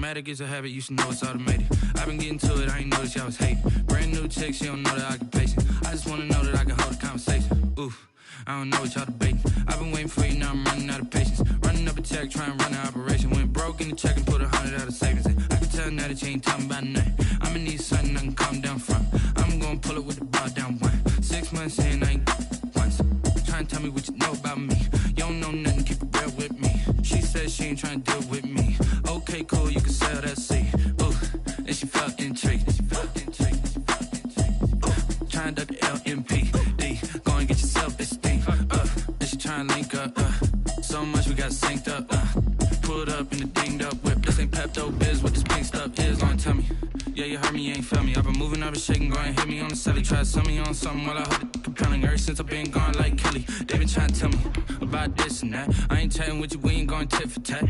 Automatic is a habit, you should know it's automated. I've been getting to it, I ain't noticed y'all was hating. Brand new chick, she don't know the occupation. I just wanna know that I can hold a conversation. Oof, I don't know what y'all debating. I've been waiting for you, now I'm running out of patience. Running up a check, trying to run an operation. Went broke in the check and put 100 out of savings in. I can tell now that you ain't talking about nothing. I'ma need something I can calm down from. I'm gonna pull it with the bar down one. 6 months in, I ain't once. Trying to tell me what you know about me. You don't know nothing, keep it real with me. She said she ain't trying to deal with me. Okay, cool, you can sell that seed. Ooh, and she felt intrigued. Trying to duck the LMPD. Go and get yourself esteem. And she trying to link up. So much we got synced up. Pulled up in the dinged up whip. This ain't Pepto Biz, what this pink stuff is. Long tell me. Yeah, you heard me, you ain't felt me. I've been moving, I've been shaking, go and hit me on the celly. Try to sell me on something while I hold it compelling. Ever since I've been gone like Kelly, they been trying to tell me about this and that. I ain't chatting with you, we ain't going tit for tat.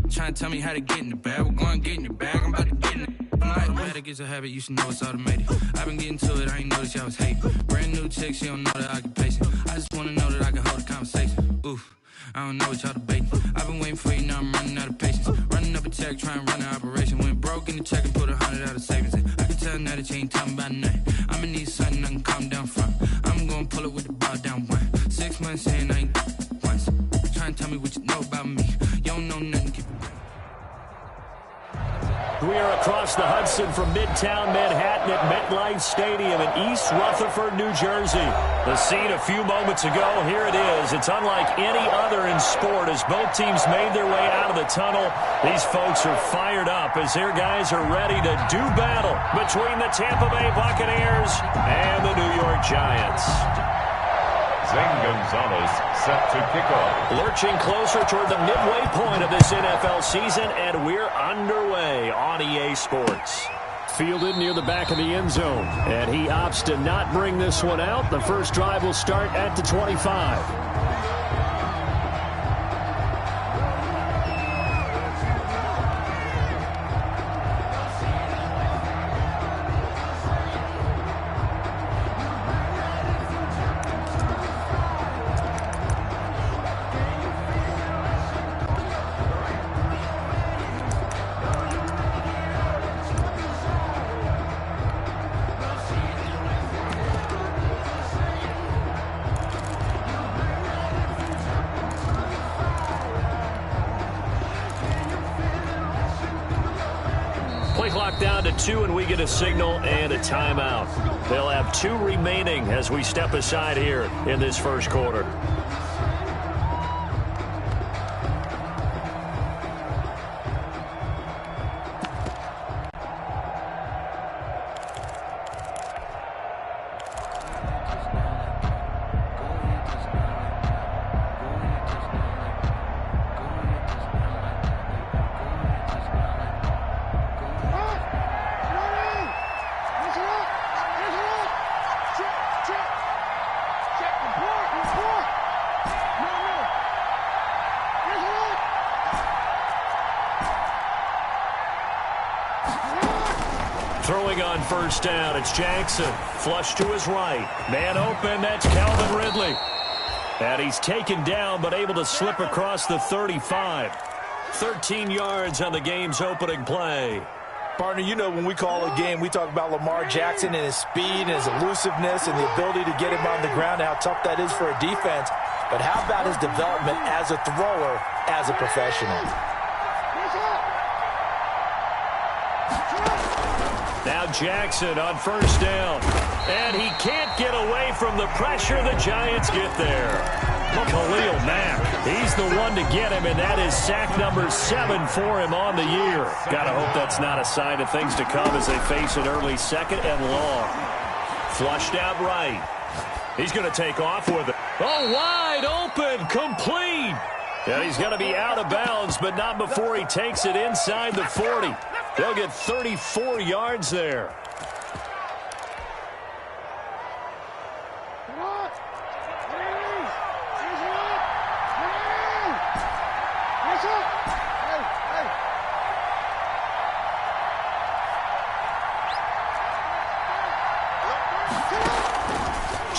Trying to tell me how to get in the bag. We're going to get in the bag, I'm about to get in it. Automatic is a habit, you should know it's automated. I've been getting to it, I ain't noticed y'all was hating. Brand new chick, she don't know the occupation. I just wanna know that I can hold a conversation. Oof, I don't know what y'all debating. I've been waiting for you, now I'm running out of patience. Running up a check, trying to run an operation. Went broke in the check and put 100 out of savings in. I can tell now that you ain't talking about nothing. I'ma need something I can calm down from. I'm gonna pull it with the bar down one. 6 months in, I ain't once. Trying to tell me what you know about me. You don't know nothing, keep it. We are across the Hudson from Midtown Manhattan at MetLife Stadium in East Rutherford, New Jersey. The scene a few moments ago, here it is. It's unlike any other in sport as both teams made their way out of the tunnel. These folks are fired up as their guys are ready to do battle between the Tampa Bay Buccaneers and the New York Giants. Zane Gonzalez set to kick off. Lurching closer toward the midway point of this NFL season, and we're underway on EA Sports. Fielded near the back of the end zone, and he opts to not bring this one out. The first drive will start at the 25. Clock down to 2, and we get a signal and a timeout. They'll have 2 remaining as we step aside here in this first quarter. Throwing on first down, it's Jackson. Flush to his right. Man open, that's Calvin Ridley. And he's taken down, but able to slip across the 35. 13 yards on the game's opening play. Partner, you know when we call a game, we talk about Lamar Jackson and his speed and his elusiveness and the ability to get him on the ground and how tough that is for a defense. But how about his development as a thrower, as a professional? Now Jackson on first down. And he can't get away from the pressure. The Giants get there. Khalil Mack, he's the one to get him, and that is sack number 7 for him on the year. Gotta hope that's not a sign of things to come as they face an early second and long. Flushed out right. He's going to take off with it. Oh, wide open, complete. And he's going to be out of bounds, but not before he takes it inside the 40. They'll get 34 yards there.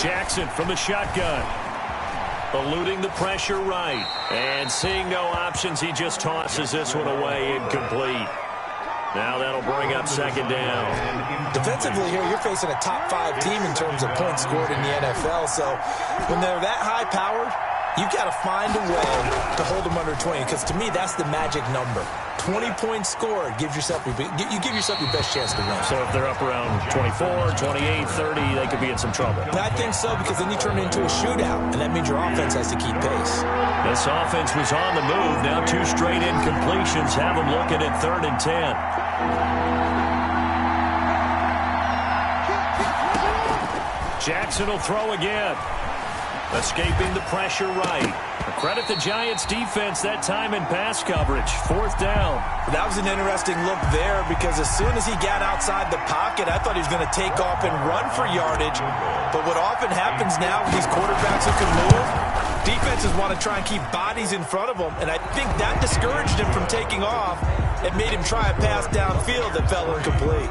Jackson from the shotgun. Eluding the pressure right. And seeing no options, he just tosses this one away incomplete. Now that'll bring up second down. Defensively here, you're facing a top 5 team in terms of points scored in the NFL. So when they're that high-powered, you've got to find a way to hold them under 20, because to me, that's the magic number. 20 points scored gives yourself you give yourself your best chance to win. So if they're up around 24, 28, 30, they could be in some trouble. And I think so, because then you turn it into a shootout, and that means your offense has to keep pace. This offense was on the move. Now 2 straight incompletions have them looking at 3rd and 10. Jackson will throw again. Escaping the pressure right. Credit the Giants' defense that time in pass coverage. 4th down. That was an interesting look there, because as soon as he got outside the pocket, I thought he was going to take off and run for yardage. But what often happens now with these quarterbacks who can move, defenses want to try and keep bodies in front of them, and I think that discouraged him from taking off and made him try a pass downfield that fell incomplete.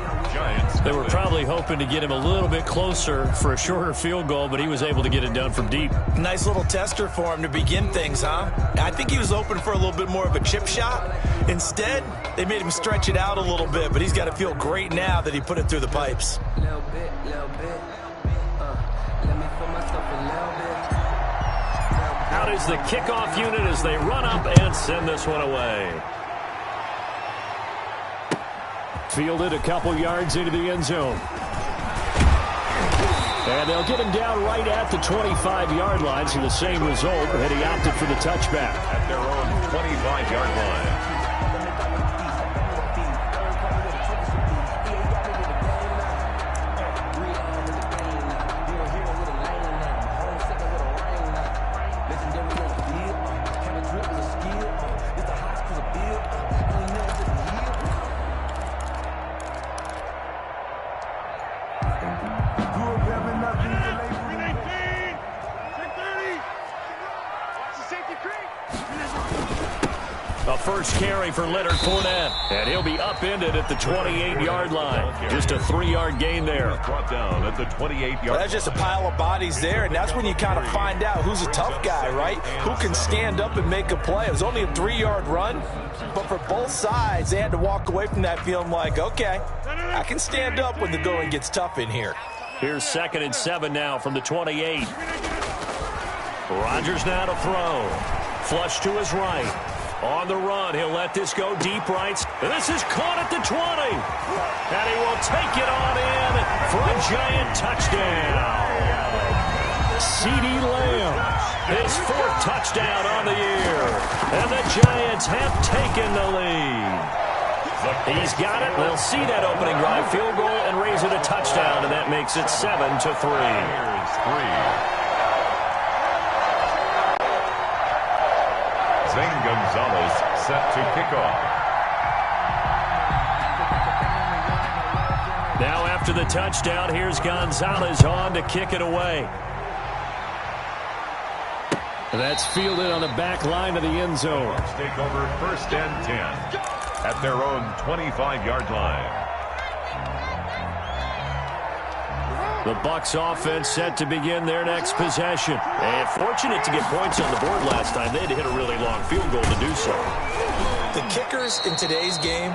They were probably hoping to get him a little bit closer for a shorter field goal, but he was able to get it done from deep. Nice little tester for him to begin things, huh? I think he was open for a little bit more of a chip shot. Instead, they made him stretch it out a little bit, but he's got to feel great now that he put it through the pipes. Little bit. Let me put myself a little bit. Out is the kickoff unit as they run up and send this one away. Fielded a couple yards into the end zone. And they'll get him down right at the 25-yard line, so the same result, and he opted for the touchback. At their own 25-yard line. First carry for Leonard Fournette, and he'll be upended at the 28-yard line. Just a 3-yard gain there. Brought down at the 28-yard line. That's just a pile of bodies there, and that's when you kind of find out who's a tough guy, right? Who can stand up and make a play. It was only a 3-yard run, but for both sides, they had to walk away from that feeling like, okay, I can stand up when the going gets tough in here. Here's 2nd and 7 now from the 28. Rodgers now to throw. Flush to his right. On the run, he'll let this go deep right. This is caught at the 20. And he will take it on in for a Giant touchdown. CeeDee Lamb, his 4th touchdown on the year. And the Giants have taken the lead. He's got it. They'll see that opening drive field goal and raise it a touchdown, and that makes it 7-3. Here's 3. Gonzalez set to kick off. Now after the touchdown, here's Gonzalez on to kick it away. That's fielded on the back line of the end zone. Take over 1st and 10 at their own 25-yard line. The Bucs offense set to begin their next possession. And fortunate to get points on the board last time. They had to hit a really long field goal to do so. The kickers in today's game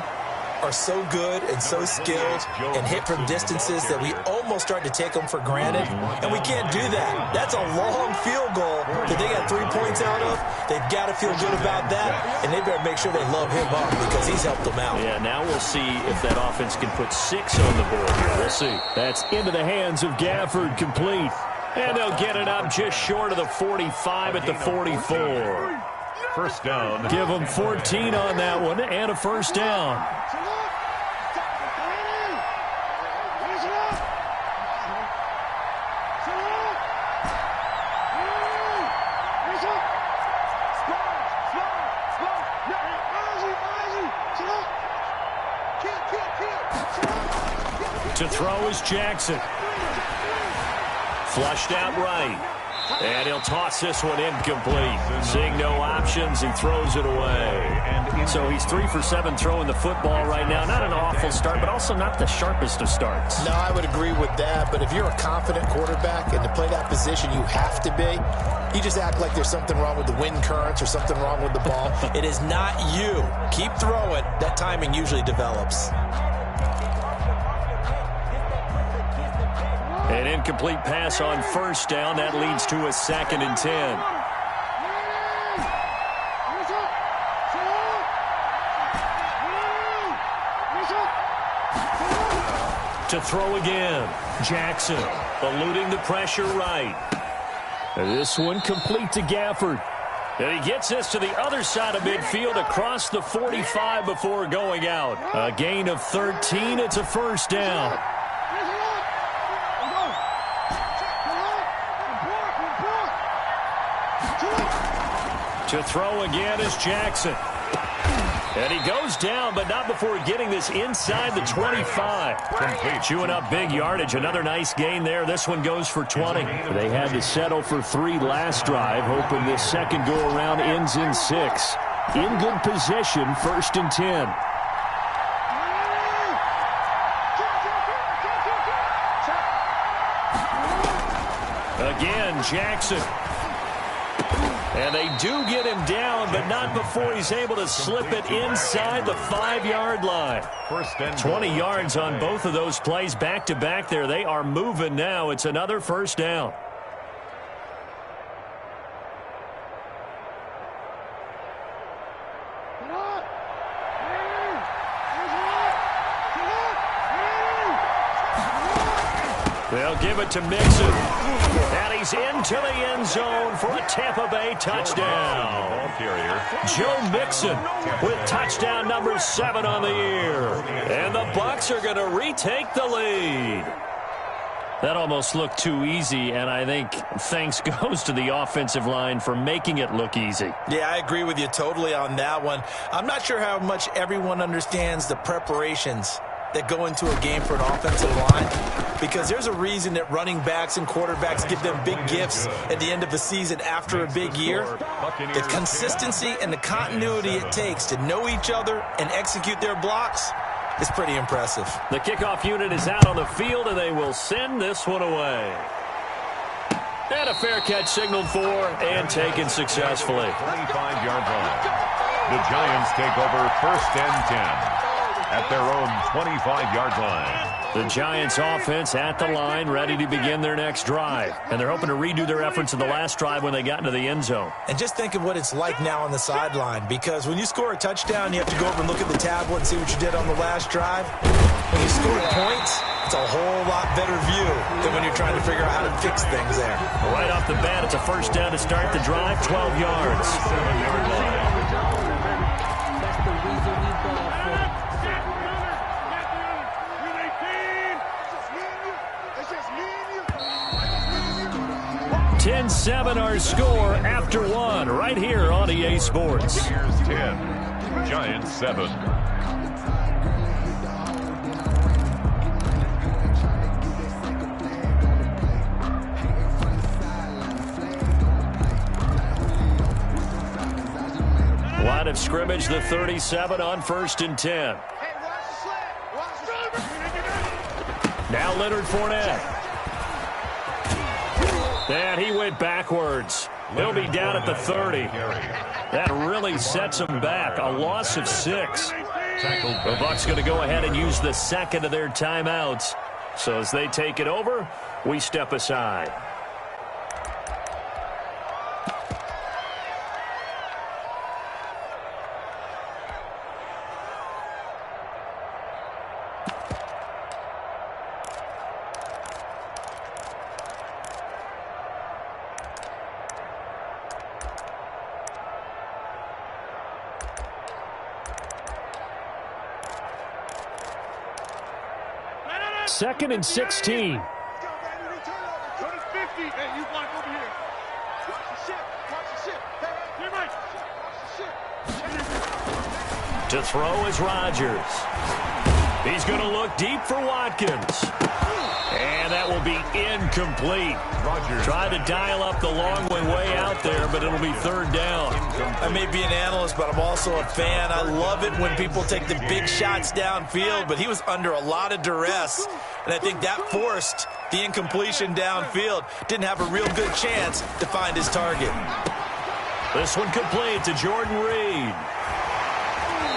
are so good and so skilled and hit from distances that we almost start to take them for granted, and we can't do that. That's a long field goal that they got 3 points out of. They've got to feel good about that, and they better make sure they love him up because he's helped them out. Yeah, now we'll see if that offense can put 6 on the board here. We'll see. That's into the hands of Gafford, complete. And they'll get it up just short of the 45 at the 44. First down. Give them 14 on that one and a first down. To throw is Jackson. Flushed out right. And he'll toss this one incomplete. Seeing no options, he throws it away. So he's 3 for 7 throwing the football right now. Not an awful start, but also not the sharpest of starts. No, I would agree with that. But if you're a confident quarterback and to play that position, you have to be. You just act like there's something wrong with the wind currents or something wrong with the ball. It is not you. Keep throwing. That timing usually develops. An incomplete pass on first down. That leads to a 2nd and 10. To throw again. Jackson eluding the pressure right. This one complete to Gafford. And he gets this to the other side of midfield across the 45 before going out. A gain of 13. It's a first down. To throw again is Jackson. And he goes down, but not before getting this inside the 25. Chewing up big yardage. Another nice gain there. This one goes for 20. They had to settle for 3 last drive, hoping this second go-around ends in 6. In good position, 1st and 10. Again, Jackson. And they do get him down, but not before he's able to slip it inside the 5-yard line. 20 yards on both of those plays back-to-back there. They are moving now. It's another first down. They'll give it to Mixon. And he's into the end zone for a Tampa Bay touchdown. Joe Mixon with touchdown number 7 on the year. And the Bucs are going to retake the lead. That almost looked too easy, and I think thanks goes to the offensive line for making it look easy. Yeah, I agree with you totally on that one. I'm not sure how much everyone understands the preparations that go into a game for an offensive line, because there's a reason that running backs and quarterbacks give them big gifts at the end of the season after a big year. The consistency and the continuity it takes to know each other and execute their blocks is pretty impressive. The kickoff unit is out on the field, and they will send this one away. And a fair catch signaled for and taken successfully. 25-yard line. The Giants take over 1st and 10. At their own 25-yard line. The Giants offense at the line, ready to begin their next drive. And they're hoping to redo their efforts in the last drive when they got into the end zone. And just think of what it's like now on the sideline, because when you score a touchdown, you have to go over and look at the tablet and see what you did on the last drive. When you score points, it's a whole lot better view than when you're trying to figure out how to fix things there. Right off the bat, it's a first down to start the drive, 12 yards. 7-yard line. That's the reason we ball for. 10-7 our score after 1 right here on EA Sports. Bears 10, Giants 7. Line of scrimmage, the 37 on 1st and 10. Now Leonard Fournette. And he went backwards. He'll be down at the 30. That really sets him back. A loss of 6. The Bucs going to go ahead and use the second of their timeouts. So as they take it over, we step aside. Second and 16. To throw is Rodgers. He's going to look deep for Watkins. And that will be incomplete. Tried to dial up the long way out there, but it'll be third down. I may be an analyst, but I'm also a fan. I love it when people take the big shots downfield, but he was under a lot of duress, and I think that forced the incompletion downfield. Didn't have a real good chance to find his target. This one complete to Jordan Reed.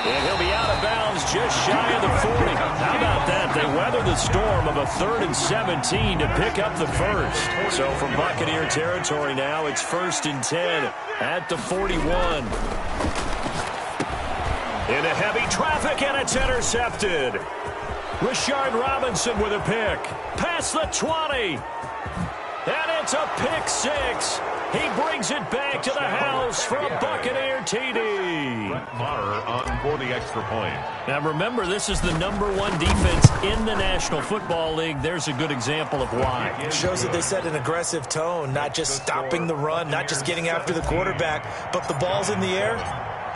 And he'll be out of bounds just shy of the 40. How about that? They weather the storm of a 3rd and 17 to pick up the first. So from Buccaneer territory now, it's 1st and 10 at the 41. Into heavy traffic, and it's intercepted. Rashard Robinson with a pick. Past the 20. And it's a pick six. He brings it back to the house for a Buccaneer TD. Maher on for the extra point. Now remember, this is the #1 defense in the National Football League. There's a good example of why. It shows that they set an aggressive tone, not just stopping the run, not just getting after the quarterback, but the ball's in the air.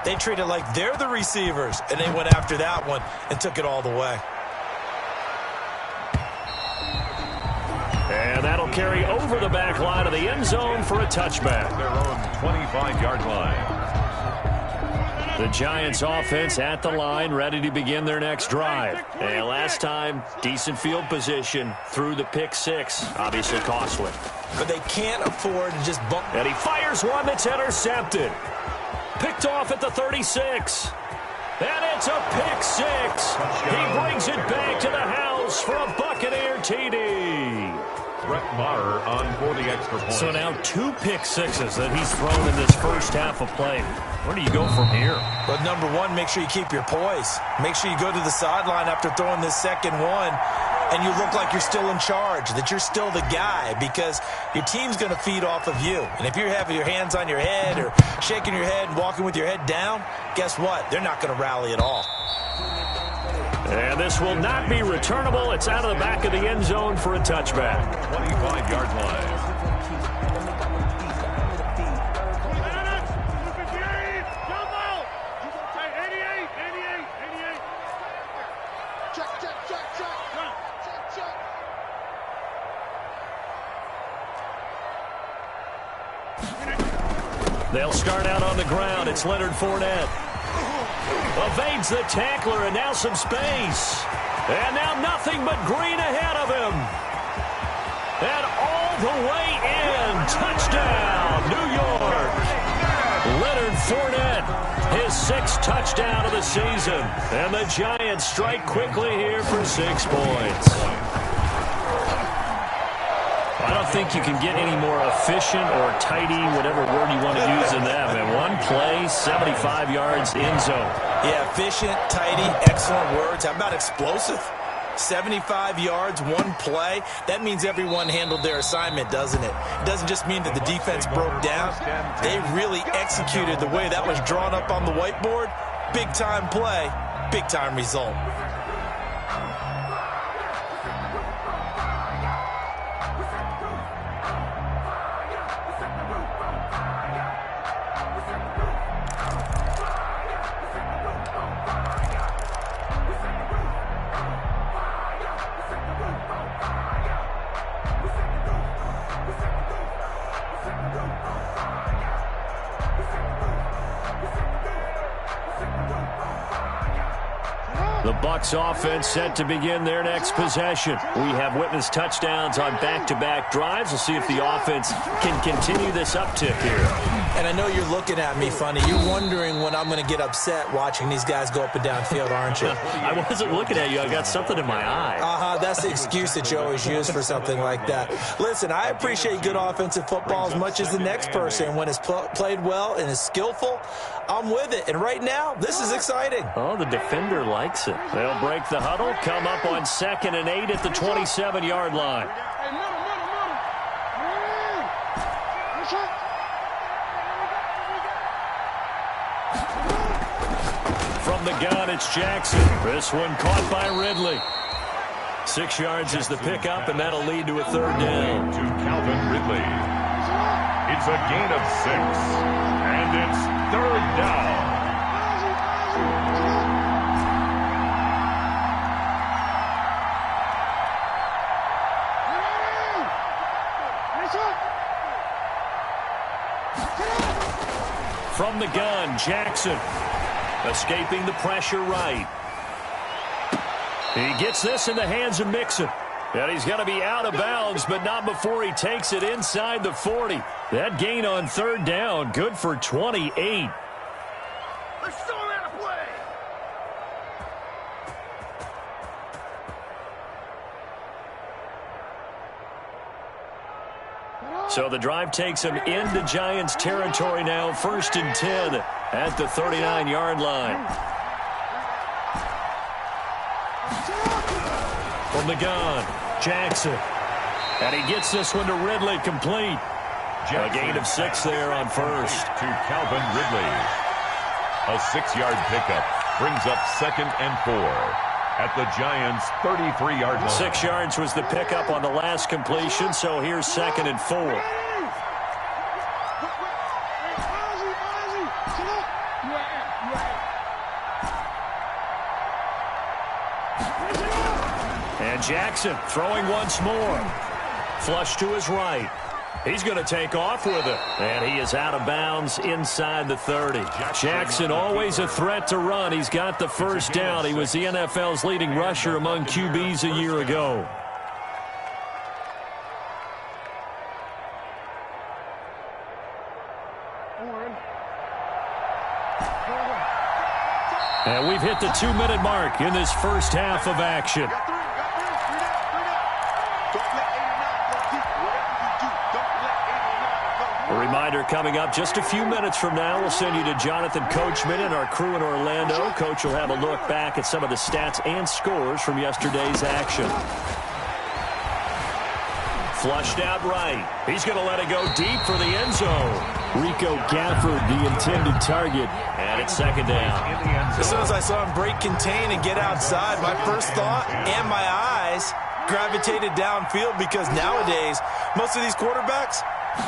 They treat it like they're the receivers, and they went after that one and took it all the way. And that'll carry over the back line of the end zone for a touchback. Their own 25-yard line. The Giants offense at the line, ready to begin their next drive. And last time, decent field position through the pick six. Obviously costly. But they can't afford to just bump. And he fires one that's intercepted. Picked off at the 36. And it's a pick six. He brings it back to the house for a Buccaneer TD. Maher on for the extra point. So now 2 pick sixes that he's thrown in this first half of play. Where do you go from here? But #1, make sure you keep your poise. Make sure you go to the sideline after throwing this second one, and you look like you're still in charge, that you're still the guy, because your team's going to feed off of you. And if you're having your hands on your head or shaking your head and walking with your head down, guess what? They're not going to rally at all. And this will not be returnable. It's out of the back of the end zone for a touchback. 25-yard line. They'll start out on the ground. It's Leonard Fournette. Evades the tackler, and now some space. And now nothing but green ahead of him. And all the way in. Touchdown, New York. Leonard Fournette, his 6th touchdown of the season. And the Giants strike quickly here for 6 points. I don't think you can get any more efficient or tidy, whatever word you want to use in that, man. One play, 75 yards, end zone. Yeah, efficient, tidy, excellent words. How about explosive? 75 yards, 1 play. That means everyone handled their assignment, doesn't it? It doesn't just mean that the defense broke down. They really executed the way that was drawn up on the whiteboard. Big-time play, big-time result. The Bucs offense set to begin their next possession. We have witnessed touchdowns on back-to-back drives. We'll see if the offense can continue this uptick here. And I know you're looking at me funny. You're wondering when I'm going to get upset watching these guys go up and down field, aren't you? I wasn't looking at you. I got something in my eye. That's the excuse that you always use for something like that. Listen, I appreciate good offensive football as much as the next person. When it's played well and is skillful, I'm with it. And right now, this is exciting. Oh, the defender likes it. They'll break the huddle, come up on 2nd and 8 at the 27-yard line. From the gun, it's Jackson. This one caught by Ridley. 6 yards is the pickup, and that'll lead to a 3rd down. To Calvin Ridley. It's a gain of 6, and it's 3rd down. From the gun, Jackson. Escaping the pressure right. He gets this in the hands of Mixon. And he's going to be out of bounds, but not before he takes it inside the 40. That gain on third down, good for 28. Let's show him how to play. So the drive takes him into Giants territory now, 1st and 10 at the 39-yard line. From the gun, Jackson. And he gets this one to Ridley, complete. A gain of 6 there on first. To Calvin Ridley. A 6-yard pickup brings up 2nd and 4 at the Giants' 33-yard line. 6 yards was the pickup on the last completion, so here's 2nd and 4. And Jackson throwing once more. Flush to his right. He's going to take off with it. And he is out of bounds inside the 30. Jackson always a threat to run. He's got the first down. He was the NFL's leading rusher among QBs a year ago. And we've hit the 2-minute mark in this first half of action. A reminder coming up just a few minutes from now, we'll send you to Jonathan Coachman and our crew in Orlando. Coach will have a look back at some of the stats and scores from yesterday's action. Flushed out right. He's going to let it go deep for the end zone. Rico Gafford, the intended target, and it's 2nd down. As soon as I saw him break contain and get outside, my first thought and my eyes gravitated downfield, because nowadays, most of these quarterbacks,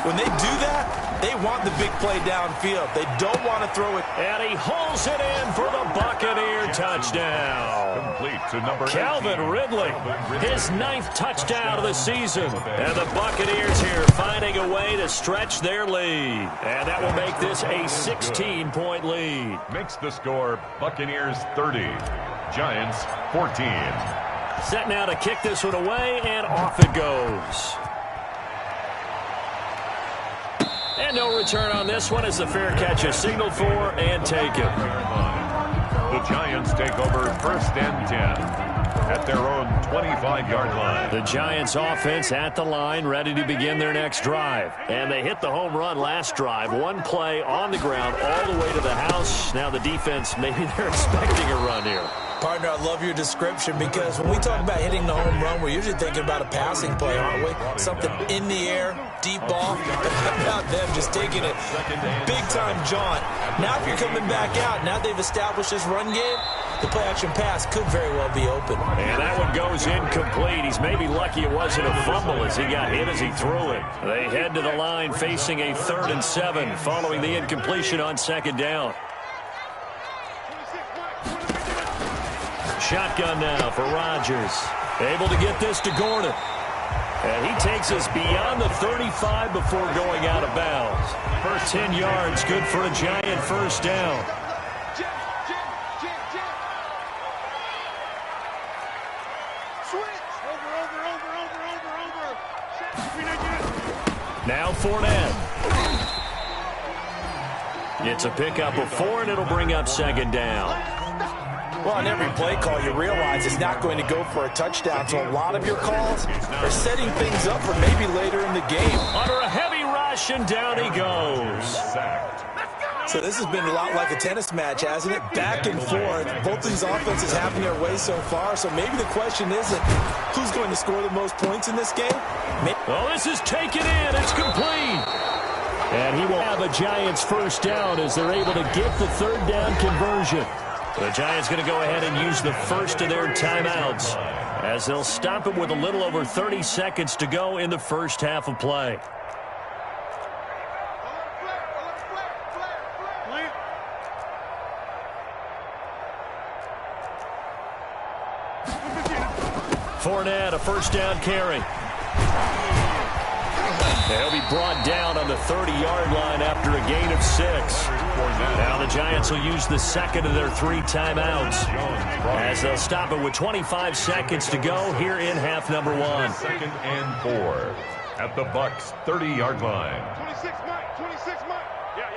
when they do that, they want the big play downfield. They don't want to throw it. And he hauls it in for the Buccaneer touchdown. Complete to number Calvin 18. Ridley, his 9th touchdown of the season. And the Buccaneers here finding a way to stretch their lead. And that will make this a 16-point lead. Makes the score Buccaneers 30, Giants 14. Set now to kick this one away, and off it goes. And no return on this one as the fair catch is signaled for and taken. The Giants take over 1st and 10 at their own 25-yard line. The Giants offense at the line, ready to begin their next drive. And they hit the home run last drive. One play on the ground all the way to the house. Now the defense, maybe they're expecting a run here. Partner, I love your description, because when we talk about hitting the home run, we're usually thinking about a passing play, aren't we? Something in the air, deep ball. About them just taking it big-time jaunt. Now if you're coming back out, now they've established this run game, the play-action pass could very well be open. And that one goes incomplete. He's maybe lucky it wasn't a fumble as he got hit as he threw it. They head to the line facing a 3rd and 7 following the incompletion on 2nd down. Shotgun now for Rodgers. Able to get this to Gordon. And he takes us beyond the 35 before going out of bounds. First 10 yards, good for a Giant first down. Now Fournette. It's a pickup of 4, and it'll bring up 2nd down. Well, on every play call, you realize it's not going to go for a touchdown, so a lot of your calls are setting things up for maybe later in the game. Under a heavy rush, and down he goes. So this has been a lot like a tennis match, hasn't it? Back and forth. Both these offenses having their way so far, so maybe the question isn't who's going to score the most points in this game. Oh, this is taken in. It's complete. And he will have a Giants first down as they're able to get the 3rd down conversion. The Giants going to go ahead and use the first of their timeouts as they'll stop it with a little over 30 seconds to go in the first half of play. Fournette, a first down carry. They'll be brought down on the 30-yard line after a gain of 6. Now the Giants will use the second of their 3 timeouts as they'll stop it with 25 seconds to go here in half number 1. Second and 4 at the Bucs' 30-yard line. 26 Mike, 26 Mike. Yeah.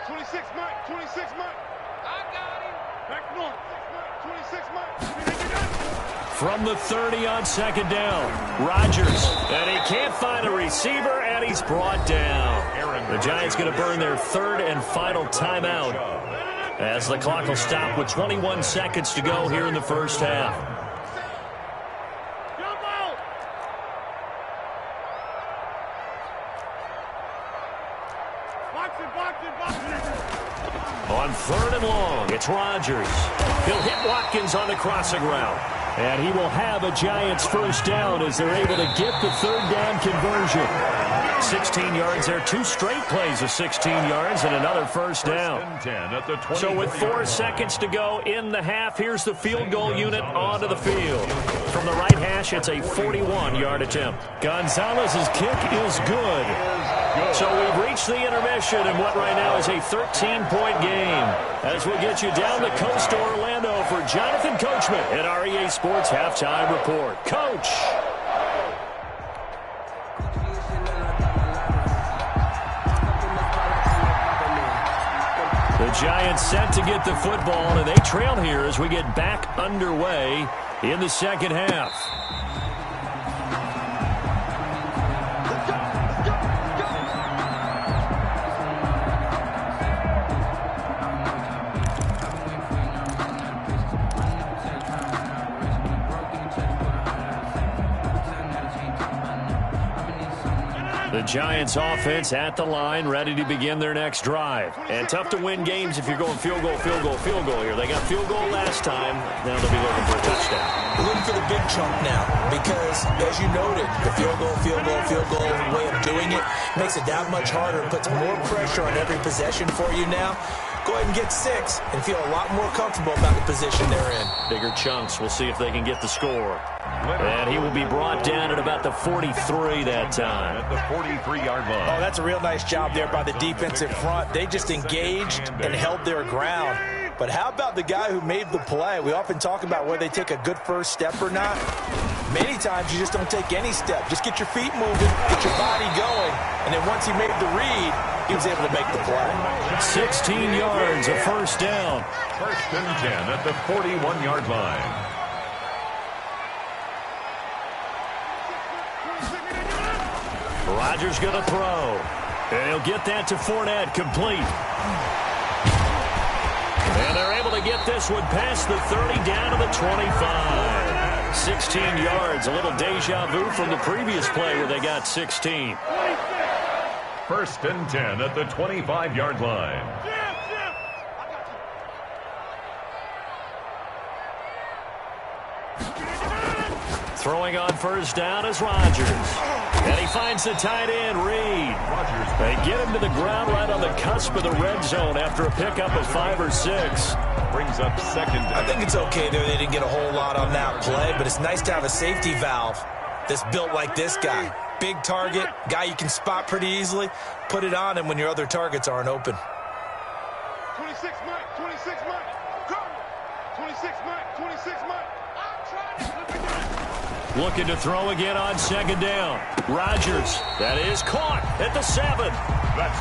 26 Mike, 26 Mike. I got him. Back north. 26 Mike. From the 30 on second down, Rodgers, and he can't find a receiver, and he's brought down. The Giants going to burn their 3rd and final timeout as the clock will stop with 21 seconds to go here in the first half. On 3rd and long, it's Rodgers. He'll hit Watkins on the crossing route. And he will have a Giants first down as they're able to get the 3rd down conversion. 16 yards there, 2 straight plays of 16 yards and another first down. So with 4 seconds to go in the half, here's the field goal unit onto the field. From the right hash, it's a 41-yard attempt. Gonzalez's kick is good. So we've reached the intermission in what right now is a 13-point game. As we'll get you down the coast to Orlando for Jonathan Coachman at REA Sports Halftime Report. Coach. The Giants set to get the football, and they trail here as we get back underway in the second half. The Giants offense at the line, ready to begin their next drive. And tough to win games if you're going field goal here. They got field goal last time. Now they'll be looking for a touchdown. We're looking for the big chunk now because, as you noted, the field goal way of doing it makes it that much harder and puts more pressure on every possession for you now. Go ahead and get 6 and feel a lot more comfortable about the position they're in. Bigger chunks. We'll see if they can get the score. And he will be brought down at about the 43 that time. At the 43-yard line. Oh, that's a real nice job there by the defensive front. They just engaged and held their ground. But how about the guy who made the play? We often talk about whether they take a good first step or not. Many times you just don't take any step. Just get your feet moving, get your body going, and then once he made the read, he was able to make the play. 16 yards, a first down. First and 10 at the 41-yard line. Rodgers going to throw. And he'll get that to Fournette, complete. And they're able to get this one past the 30 down to the 25. 16 yards, a little deja vu from the previous play where they got 16. First and 10 at the 25-yard line. Throwing on first down is Rodgers. And he finds the tight end, Reed. They get him to the ground right on the cusp of the red zone after a pickup of 5 or 6. Brings up second down. I think it's okay there. They didn't get a whole lot on that play, but it's nice to have a safety valve that's built like this guy. Big target, guy you can spot pretty easily. Put it on him when your other targets aren't open. 26 Mike, 26 Mike. Go. 26 Mike, 26 Mike. I'm trying to look at that. Looking to throw again on second down. Rodgers, that is caught at the 7.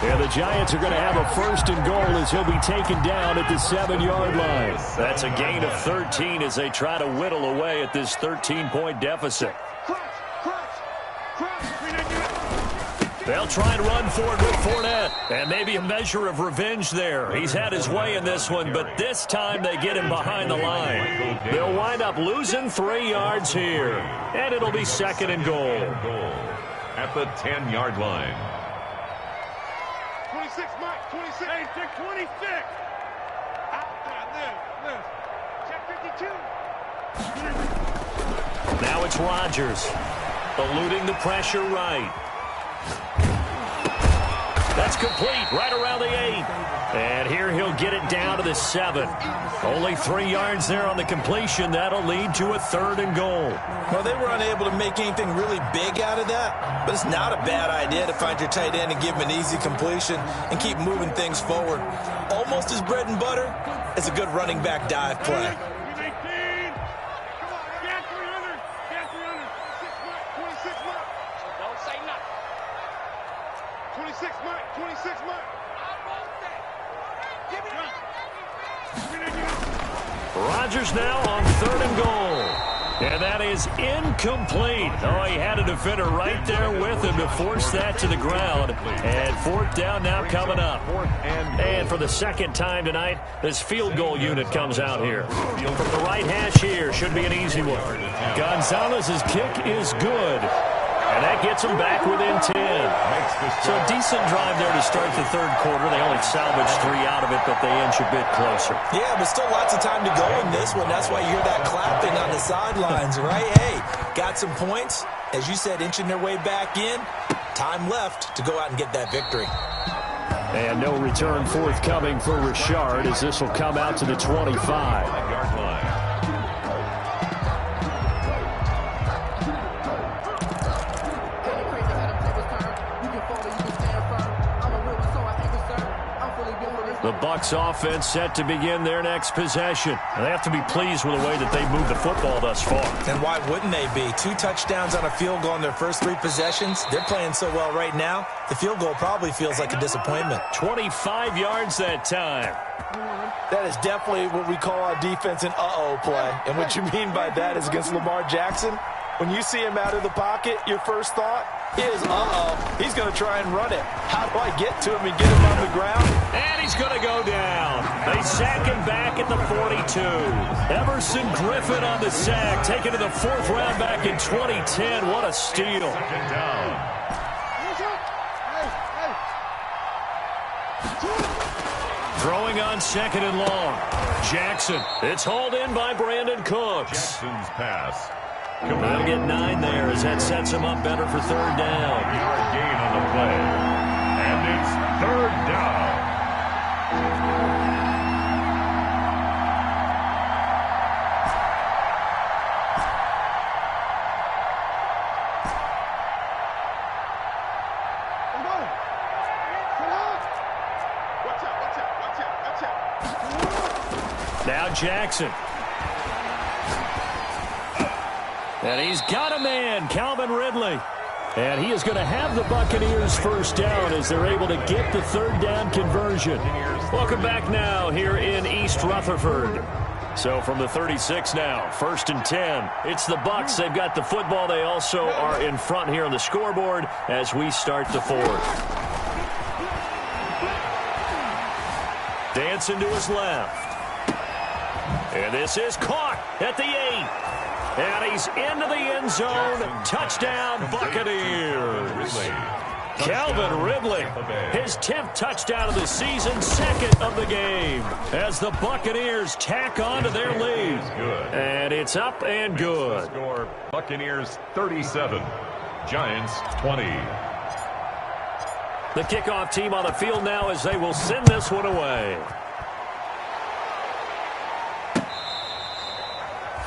And the Giants are going to have a first and goal as he'll be taken down at the 7-yard line. That's a gain of 13 as they try to whittle away at this 13-point deficit. They'll try and run for it with Fournette. And maybe a measure of revenge there. He's had his way in this one, but this time they get him behind the line. They'll wind up losing 3 yards here. And it'll be second and goal. At the 10-yard line. 26 Mike, 26. Hey, check 26. Live. Check 52. Now it's Rodgers. Eluding the pressure right. That's complete right around the 8. And here he'll get it down to the 7. Only 3 yards there on the completion. That'll lead to a 3rd and goal. Well, they were unable to make anything really big out of that, but it's not a bad idea to find your tight end and give him an easy completion and keep moving things forward. Almost as bread and butter as a good running back dive play. 26 months. Rodgers now on 3rd and goal. And that is incomplete. Oh, he had a defender right there with him to force that to the ground. And 4th down now coming up. And for the 2nd time tonight, this field goal unit comes out here. From the right hash here, should be an easy one. Gonzalez's kick is good. And that gets them back within 10. So a decent drive there to start the 3rd quarter. They only salvaged 3 out of it, but they inch a bit closer. Yeah, but still lots of time to go in this one. That's why you hear that clapping on the sidelines, right? Hey, got some points. As you said, inching their way back in. Time left to go out and get that victory. And no return forthcoming for Richard as this will come out to the 25-yard line. The Bucs offense set to begin their next possession. And they have to be pleased with the way that they've moved the football thus far. And why wouldn't they be? 2 touchdowns on a field goal in their first 3 possessions. They're playing so well right now, the field goal probably feels like a disappointment. 25 yards that time. That is definitely what we call our defense an uh-oh play. And what you mean by that is against Lamar Jackson, when you see him out of the pocket, your first thought is, uh-oh, he's going to try and run it. How do I get to him and get him on the ground? And he's going to go down. They sack him back at the 42. Everson Griffin on the sack, taken to the 4th round back in 2010. What a steal. 2nd down. Throwing on 2nd and long. Jackson. It's hauled in by Brandon Cooks. Jackson's pass. They'll get 9 there as that sets him up better for 3rd down. 3-yard gain on the play. And it's 3rd down. Now Jackson. And he's got a man, Calvin Ridley. And he is going to have the Buccaneers first down as they're able to get the 3rd down conversion. Welcome back now here in East Rutherford. So from the 36 now, 1st and 10. It's the Bucs. They've got the football. They also are in front here on the scoreboard as we start the 4th. Dancing to his left. And this is caught at the 8. And he's into the end zone. Touchdown, Buccaneers. Calvin Ridley, his 10th touchdown of the season, 2nd of the game, as the Buccaneers tack on to their lead. And it's up and good. Score, Buccaneers 37, Giants 20. The kickoff team on the field now as they will send this one away.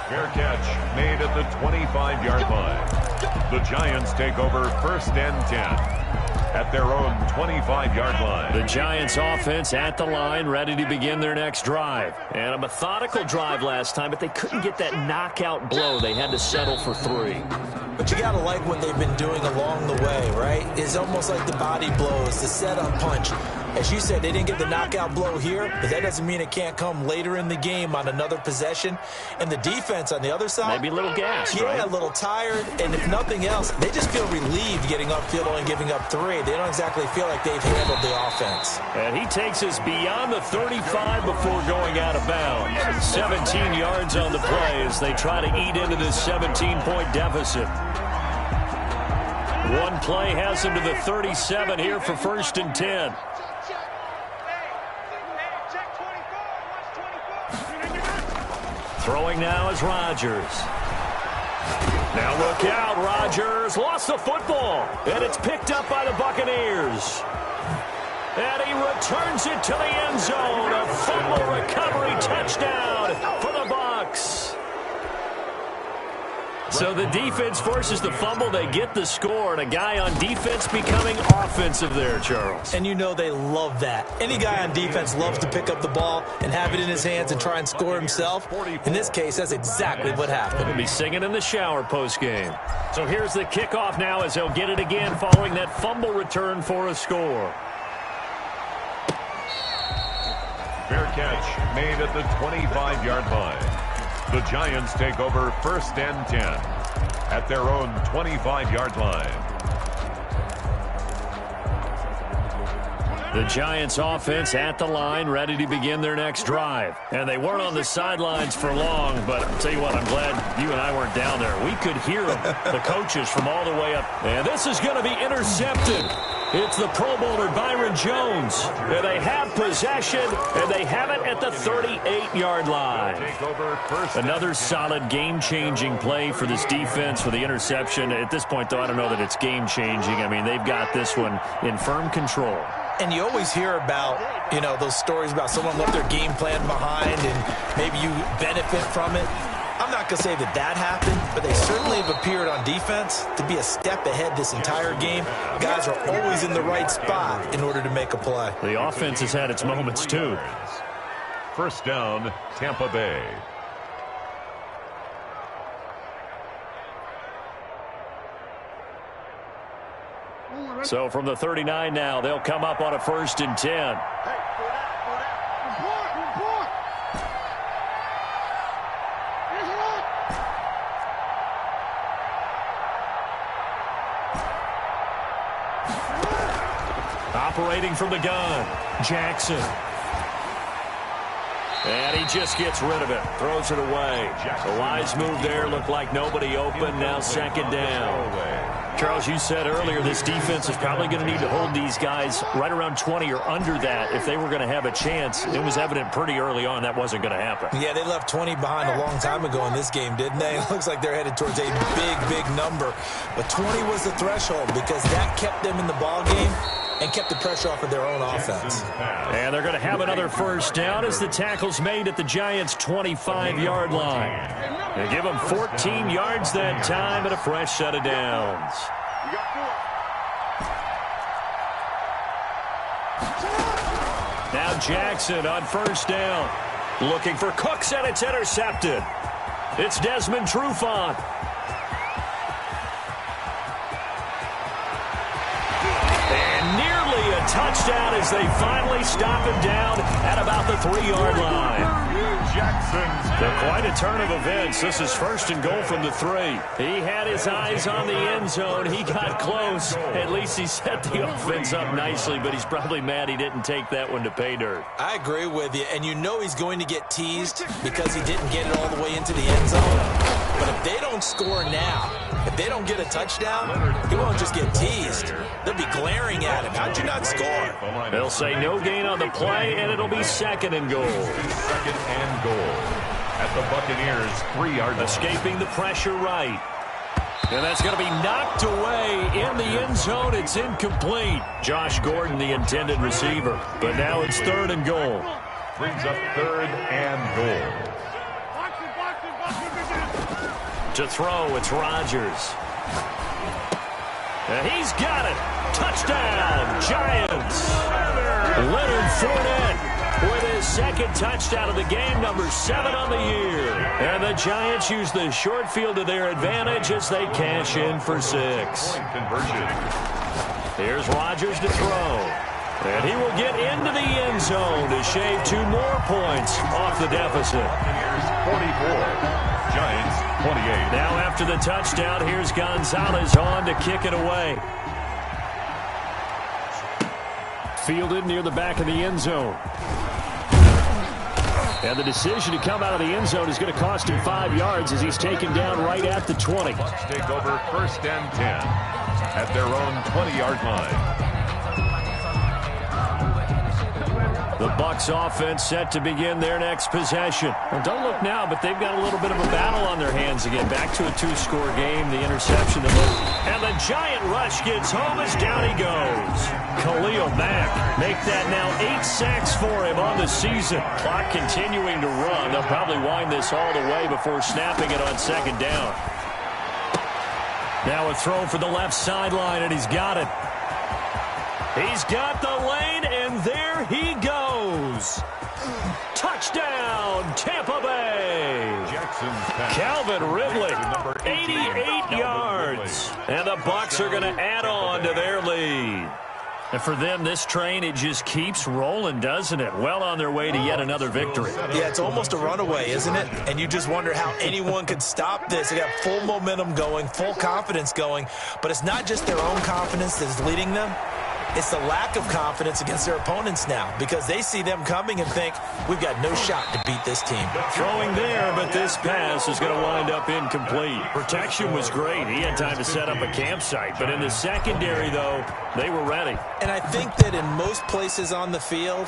Fair catch made at the 25-yard line. The Giants take over 1st and 10 at their own 25-yard line. The Giants offense at the line, ready to begin their next drive. And a methodical drive last time, but they couldn't get that knockout blow. They had to settle for 3. But you got to like what they've been doing along the way, right? It's almost like the body blows, the set-up punch. As you said, they didn't get the knockout blow here, but that doesn't mean it can't come later in the game on another possession. And the defense on the other side, maybe a little gassed, yeah, right? a little tired. And if nothing else, they just feel relieved getting upfield and giving up 3. They don't exactly feel like they've handled the offense. And he takes us beyond the 35 before going out of bounds. 17 yards on the play as they try to eat into this 17-point deficit. One play has him to the 37 here for 1st and 10. Throwing now is Rodgers. Now look out, Rodgers lost the football, and it's picked up by the Buccaneers. And he returns it to the end zone. A fumble recovery touchdown for the Bucs. So the defense forces the fumble. They get the score, and a guy on defense becoming offensive there, Charles. And you know they love that. Any guy on defense loves to pick up the ball and have it in his hands and try and score himself. In this case, that's exactly what happened. He'll be singing in the shower post-game. So here's the kickoff now as they'll get it again following that fumble return for a score. Fair catch made at the 25-yard line. The Giants take over 1st and 10 at their own 25-yard line. The Giants offense at the line, ready to begin their next drive. And they weren't on the sidelines for long, but I'll tell you what, I'm glad you and I weren't down there. We could hear them, the coaches, from all the way up. And this is going to be intercepted. It's the Pro Bowler Byron Jones. And they have possession, and they have it at the 38-yard line. Another solid game-changing play for this defense for the interception. At this point, though, I don't know that it's game-changing. I mean, they've got this one in firm control. And you always hear about, you know, those stories about someone left their game plan behind and maybe you benefit from it. I'm not going to say that that happened, but they certainly have appeared on defense to be a step ahead this entire game. Guys are always in the right spot in order to make a play. The offense has had its moments, too. 1st down, Tampa Bay. So from the 39 now, they'll come up on a 1st and 10. Operating from the gun, Jackson. And he just gets rid of it, throws it away. A wise move there, looked like nobody open, now 2nd down. Charles, you said earlier this defense is probably going to need to hold these guys right around 20 or under that if they were going to have a chance. It was evident pretty early on that wasn't going to happen. Yeah, they left 20 behind a long time ago in this game, didn't they? It looks like they're headed towards a big number. But 20 was the threshold because that kept them in the ball game and kept the pressure off of their own offense. And they're going to have another 1st down as the tackle's made at the Giants' 25-yard line. They give them 14 yards that time and a fresh set of downs. Now Jackson on 1st down. Looking for Cooks, and it's intercepted. It's Desmond Trufant. Touchdown as they finally stop him down at about the 3-yard line. So quite a turn of events. This is 1st and goal from the 3. He had his eyes on the end zone. He got close. At least he set the offense up nicely, but he's probably mad he didn't take that one to pay dirt. I agree with you, and you know he's going to get teased because he didn't get it all the way into the end zone. But if they don't score now, if they don't get a touchdown, he won't just get teased. They'll be glaring at him. How'd you not score? They'll say no gain on the play, and it'll be 2nd and goal. 2nd and goal at the Buccaneers' 3-yard line. Escaping the pressure right. And that's going to be knocked away in the end zone. It's incomplete. Josh Gordon, the intended receiver. But now it's 3rd and goal. Brings up 3rd and goal. To throw, it's Rodgers. And he's got it. Touchdown, Giants. Leonard Fournette with his 2nd touchdown of the game, number 7 on the year. And the Giants use the short field to their advantage as they cash in for 6. Conversion. Here's Rodgers to throw. And he will get into the end zone to shave 2 more points off the deficit. 44. Giants 28. Now after the touchdown, here's Gonzalez on to kick it away. Fielded near the back of the end zone. And the decision to come out of the end zone is going to cost him 5 yards as he's taken down right at the 20. Bucs take over 1st and 10 at their own 20-yard line. The Bucs offense set to begin their next possession. Well, don't look now, but they've got a little bit of a battle on their hands again. Back to a two-score game. The interception to look. And the giant rush gets home as down he goes. Khalil Mack make that now 8 sacks for him on the season. Clock continuing to run. They'll probably wind this all the way before snapping it on second down. Now a throw for the left sideline, and he's got it. He's got the lane, and there he goes. Touchdown, Tampa Bay. Calvin Ridley, 88 yards. And the Bucs are going to add on to their lead. And for them, this train, it just keeps rolling, doesn't it? Well on their way to yet another victory. Yeah, it's almost a runaway, isn't it? And you just wonder how anyone could stop this. They got full momentum going, full confidence going. But it's not just their own confidence that's leading them. It's the lack of confidence against their opponents now, because they see them coming and think, we've got no shot to beat this team. Throwing there, but this pass is going to wind up incomplete. Protection was great. He had time to set up a campsite. But in the secondary, though, they were ready. And I think that in most places on the field,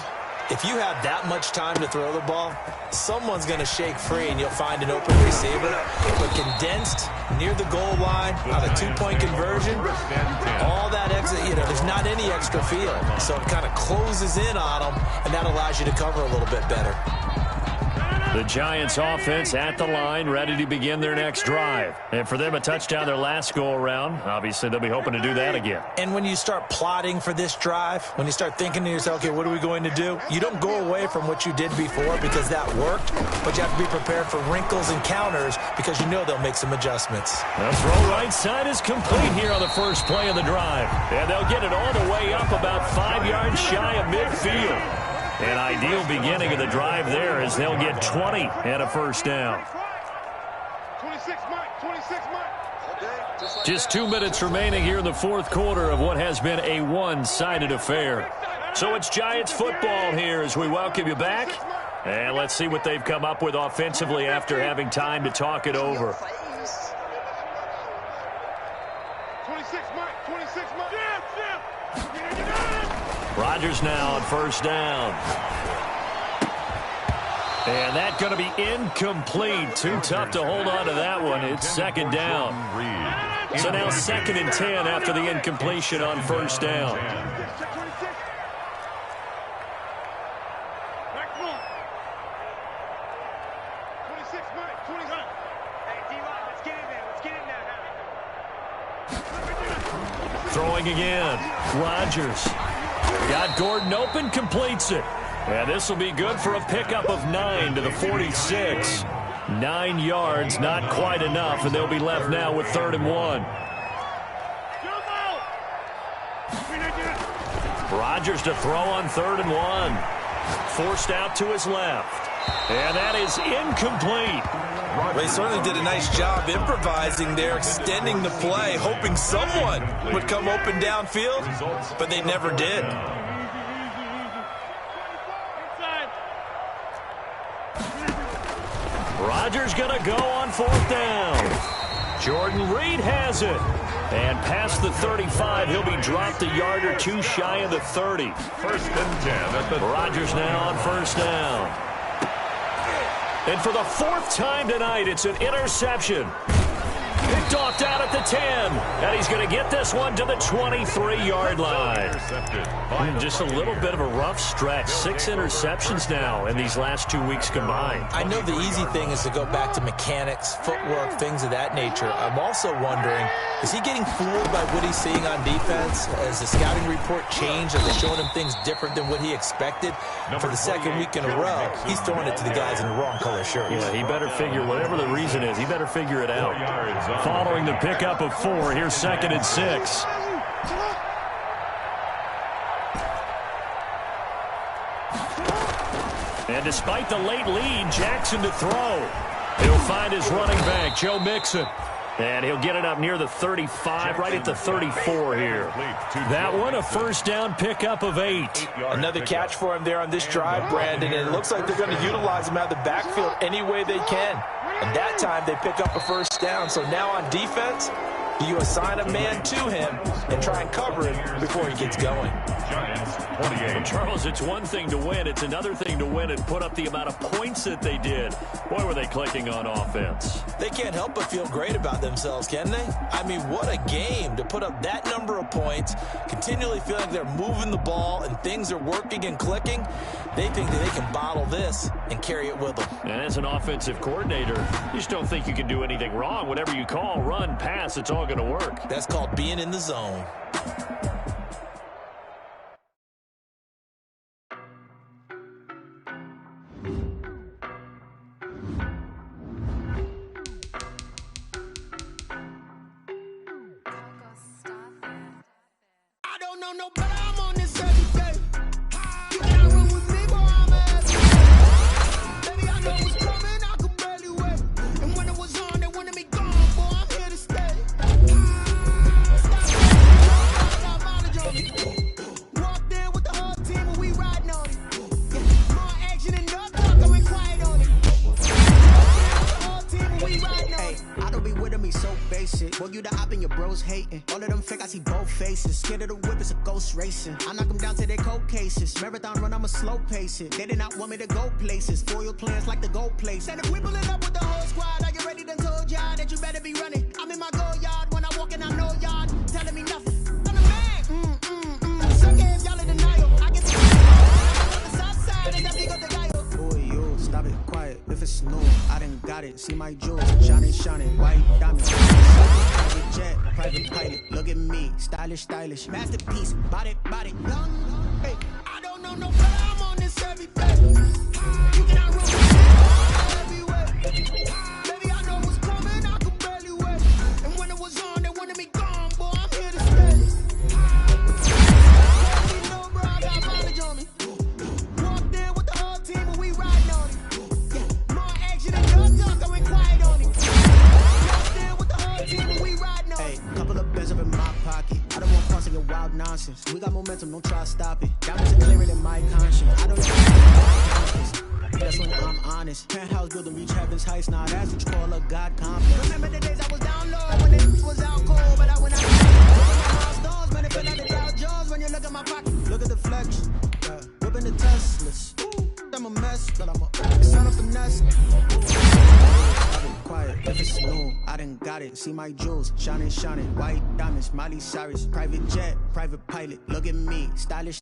if you have that much time to throw the ball, someone's going to shake free and you'll find an open receiver. But condensed near the goal line on a two-point conversion, all that extra, there's not any extra field. So it kind of closes in on them, and that allows you to cover a little bit better. The Giants offense at the line, ready to begin their next drive. And for them, a touchdown their last go-around. Obviously, they'll be hoping to do that again. And when you start plotting for this drive, when you start thinking to yourself, okay, what are we going to do? You don't go away from what you did before because that worked, but you have to be prepared for wrinkles and counters because you know they'll make some adjustments. The throw right side is complete here on the first play of the drive. And they'll get it all the way up about 5 yards shy of midfield. An ideal beginning of the drive there as they'll get 20 and a first down. 26 Mike. Just 2 minutes remaining here in the fourth quarter of what has been a one-sided affair. So it's Giants football here as we welcome you back. And let's see what they've come up with offensively after having time to talk it over. 26 Mike. Rodgers now on first down. And that's going to be incomplete. Too tough to hold on to that one. It's second down. So now 2nd and 10 after the incompletion on first down. Throwing again. Rodgers. Got Gordon open, completes it. And this will be good for a pickup of 9 to the 46. 9 yards, not quite enough, and they'll be left now with 3rd and 1. Rodgers to throw on 3rd and 1. Forced out to his left. And that is incomplete. Well, he certainly did a nice job improvising there, extending the play, hoping someone would come open downfield, but they never did. Rodgers going to go on 4th down. Jordan Reed has it. And past the 35, he'll be dropped a yard or two shy of the 30. 1st and 10 at the Rodgers now on first down. And for the 4th time tonight, it's an interception. Picked off down at the 10. And he's going to get this one to the 23-yard line. Just a little bit of a rough stretch. 6 interceptions now in these last 2 weeks combined. I know the easy thing is to go back to mechanics, footwork, things of that nature. I'm also wondering, is he getting fooled by what he's seeing on defense? Has the scouting report changed? Are they showing him things different than what he expected? For the 2nd week in a row, he's throwing it to the guys in the wrong color shirts. Yeah, he better figure, whatever the reason is, he better figure it out. Following the pickup of 4, here's 2nd and 6. And despite the late lead, Jackson to throw. He'll find his running back, Joe Mixon. And he'll get it up near the 35, right at the 34 here. That one, a first down pickup of 8. Another catch for him there on this drive, Brandon, and it looks like they're going to utilize him out of the backfield any way they can. And that time they pick up a first down. So now on defense, You assign a man to him and try and cover him before he gets going. Giants 28. Charles, it's one thing to win. It's another thing to win and put up the amount of points that they did. Boy, were they clicking on offense. They can't help but feel great about themselves, can they? I mean, what a game to put up that number of points, continually feeling like they're moving the ball and things are working and clicking. They think that they can bottle this and carry it with them. And as an offensive coordinator, you just don't think you can do anything wrong. Whatever you call, run, pass, it's all going to work. That's called being in the zone. I don't know no better, I'm on this every day. You can't run with me, boy, I'm a baby, I know what's coming, I could barely wait. And when it was on, they wanted me gone, boy, I'm here to stay. Stop, I got mileage on me. Walked in with the whole team and we riding on it. Yeah, more action and no talk, going quiet on it. Walked in with the whole team and we riding on it. I don't be with me so basic. Boy, you the op and your bros hating. All of them fake, I see both faces. Scared of the whip, it's a ghost racing. I knock them down to their cold cases. Marathon run, I'ma slow pace it. They did not want me to go places. Foil plans like the go place. And if we pulling up with the whole squad, are you ready? Done told y'all that you better be running. I'm in my go yard. When I walk in, I know y'all telling me nothing. I'm the man. Some games y'all in denial. I get on the south side and that's because the guy. Boy, you stop it, quiet. If it's new, I done got it. See my jewels, shining, white diamonds. Private jet, private pilot. Look at me, stylish, masterpiece. Body, young. Hey, I don't know no better, I'm on this every day. You cannot run with me everywhere. Baby, I know what's coming, I could barely wait. And when it was on, they wanted me gone, boy, I'm here to stay. Let me know, bro, I got mileage on me. Walked in with the whole team and we riding on it. Yeah, more action and no talk, going quiet on it. Walked in with the whole team and we riding on it. hey, couple of bands up in my pocket. I don't want parts of your wild nonsense. We got momentum, don't try to stop it. Down to clear it in my conscience. I don't even that's when I'm honest. Penthouse building, reach heaven's heights. Now that's what you call a God complex. Remember the days I was down low when it was out cold, but I went out. Look at my milestones, man, it feel like the Dow Jones when you look at my pocket. Look at the flex, whipping the Teslas. I'm a mess, but I'm a son of finesse. I've been quiet, if it's new, I done got it. See my jewels, shining, white diamonds, Miley Cyrus. Private jet, private pilot. Look at me, stylish.